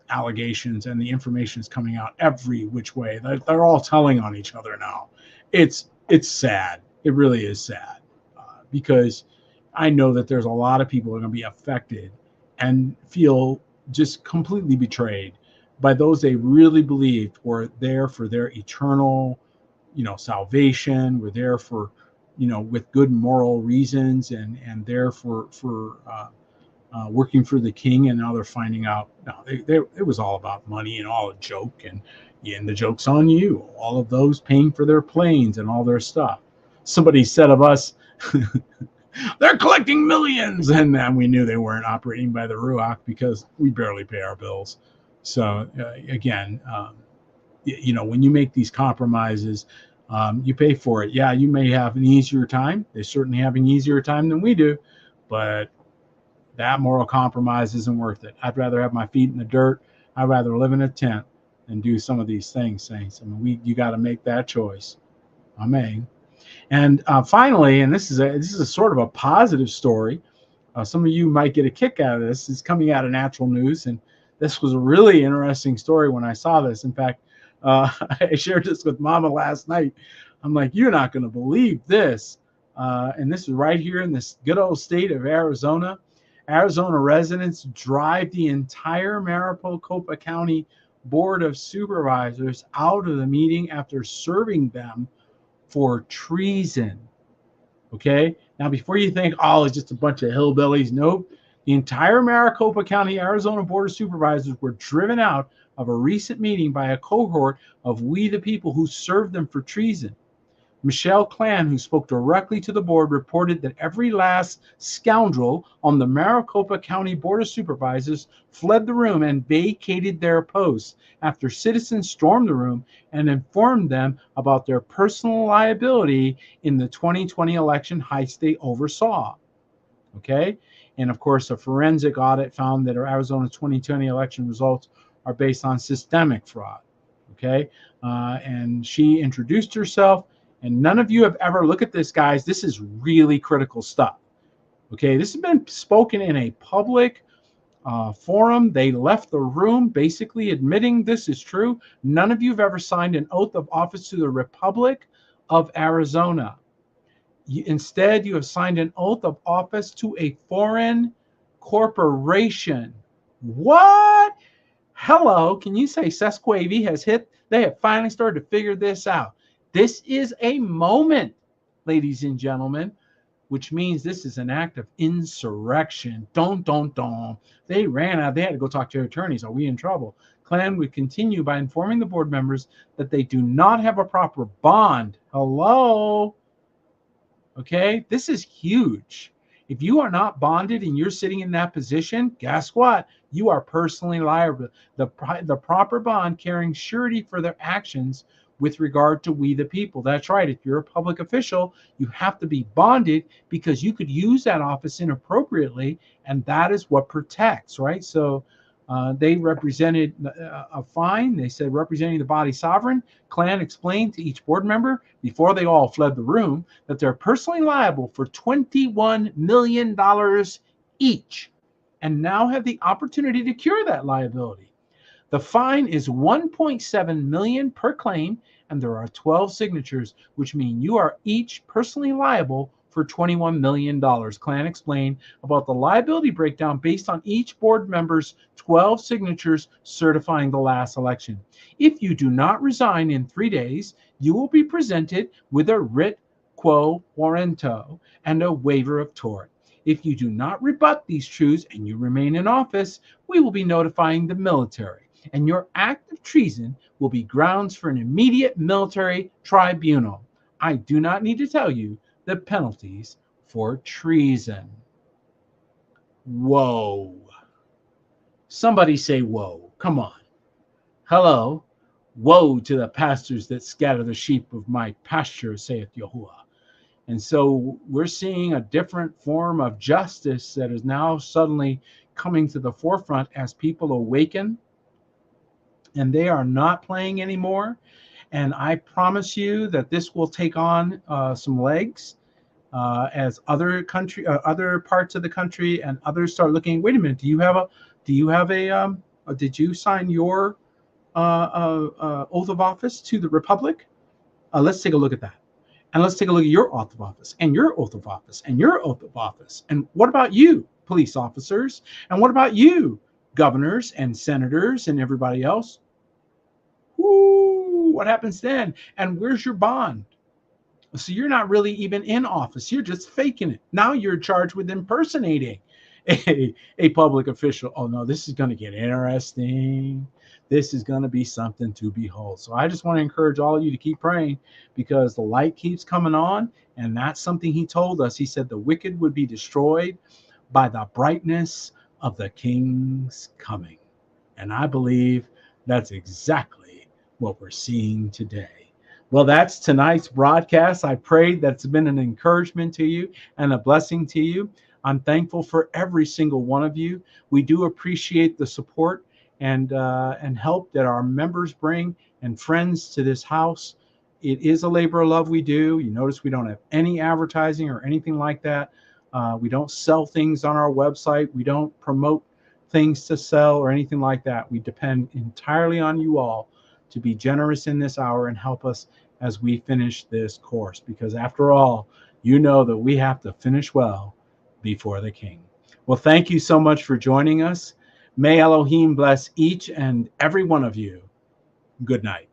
allegations, and the information is coming out every which way. They're all telling on each other now. It's sad. It really is sad because I know that there's a lot of people who are going to be affected and feel just completely betrayed by those they really believed were there for their eternal, salvation. Were there for, with good moral reasons, and there for working for the king, and now they're finding out no, it was all about money and all a joke, and the joke's on you. All of those paying for their planes and all their stuff. Somebody said of us, they're collecting millions, and then we knew they weren't operating by the Ruach because we barely pay our bills. So again, when you make these compromises, you pay for it. Yeah, you may have an easier time. They certainly have an easier time than we do, but that moral compromise isn't worth it. I'd rather have my feet in the dirt. I'd rather live in a tent than do some of these things, saints. I mean, you got to make that choice. Amen. And finally, and this is a sort of a positive story. Some of you might get a kick out of this. It's coming out of Natural News, and this was a really interesting story when I saw this. In fact, I shared this with Mama last night. I'm like, you're not going to believe this. And this is right here in this good old state of Arizona. Arizona residents drive the entire Maricopa County Board of Supervisors out of the meeting after serving them for treason. Okay? Now, before you think, oh, it's just a bunch of hillbillies, nope. The entire Maricopa County, Arizona Board of Supervisors were driven out of a recent meeting by a cohort of We the People who served them for treason. Michelle Clan, who spoke directly to the board, reported that every last scoundrel on the Maricopa County Board of Supervisors fled the room and vacated their posts after citizens stormed the room and informed them about their personal liability in the 2020 election heist they oversaw. Okay? And of course, a forensic audit found that Arizona's 2020 election results are based on systemic fraud. Okay? And she introduced herself. And none of you have ever, look at this, guys. This is really critical stuff. Okay, this has been spoken in a public forum. They left the room basically admitting this is true. None of you have ever signed an oath of office to the Republic of Arizona. Instead, you have signed an oath of office to a foreign corporation. What? Hello, can you say Sesquavy has hit? They have finally started to figure this out. This is a moment, ladies and gentlemen, which means this is an act of insurrection. Don't. They ran out. They had to go talk to their attorneys. Are we in trouble? Klan would continue by informing the board members that they do not have a proper bond. Hello? Okay, this is huge. If you are not bonded and you're sitting in that position, guess what? You are personally liable. The proper bond carrying surety for their actions with regard to We the People. That's right. If you're a public official, you have to be bonded because you could use that office inappropriately, and that is what protects, right? So they represented a fine. They said, representing the body sovereign, Klan explained to each board member before they all fled the room that they're personally liable for $21 million each and now have the opportunity to cure that liability. The fine is $1.7 million per claim, and there are 12 signatures, which mean you are each personally liable for $21 million. Klan explained about the liability breakdown based on each board member's 12 signatures certifying the last election. If you do not resign in 3 days, you will be presented with a writ quo warranto and a waiver of tort. If you do not rebut these truths and you remain in office, we will be notifying the military, and your act of treason will be grounds for an immediate military tribunal. I do not need to tell you the penalties for treason. Whoa. Somebody say whoa. Come on. Hello. Woe to the pastors that scatter the sheep of my pasture, saith Yahuwah. And so we're seeing a different form of justice that is now suddenly coming to the forefront as people awaken, and they are not playing anymore. And I promise you that this will take on some legs as other parts of the country and others start looking. Wait a minute, did you sign your oath of office to the Republic? Let's take a look at that. And let's take a look at your oath of office and your oath of office and your oath of office. And what about you, police officers? And what about you, governors and senators and everybody else? Ooh, what happens then? And where's your bond? So you're not really even in office. You're just faking it. Now you're charged with impersonating a public official. Oh, no, this is going to get interesting. This is going to be something to behold. So I just want to encourage all of you to keep praying, because the light keeps coming on. And that's something he told us. He said the wicked would be destroyed by the brightness of the King's coming. And I believe that's exactly what we're seeing today. Well, that's tonight's broadcast. I pray that's been an encouragement to you and a blessing to you. I'm thankful for every single one of you. We do appreciate the support and help that our members bring and friends to this house. It is a labor of love we do. You notice we don't have any advertising or anything like that. We don't sell things on our website. We don't promote things to sell or anything like that. We depend entirely on you all to be generous in this hour and help us as we finish this course, because after all, you know that we have to finish well before the King. Well, thank you so much for joining us. May Elohim bless each and every one of you. Good night.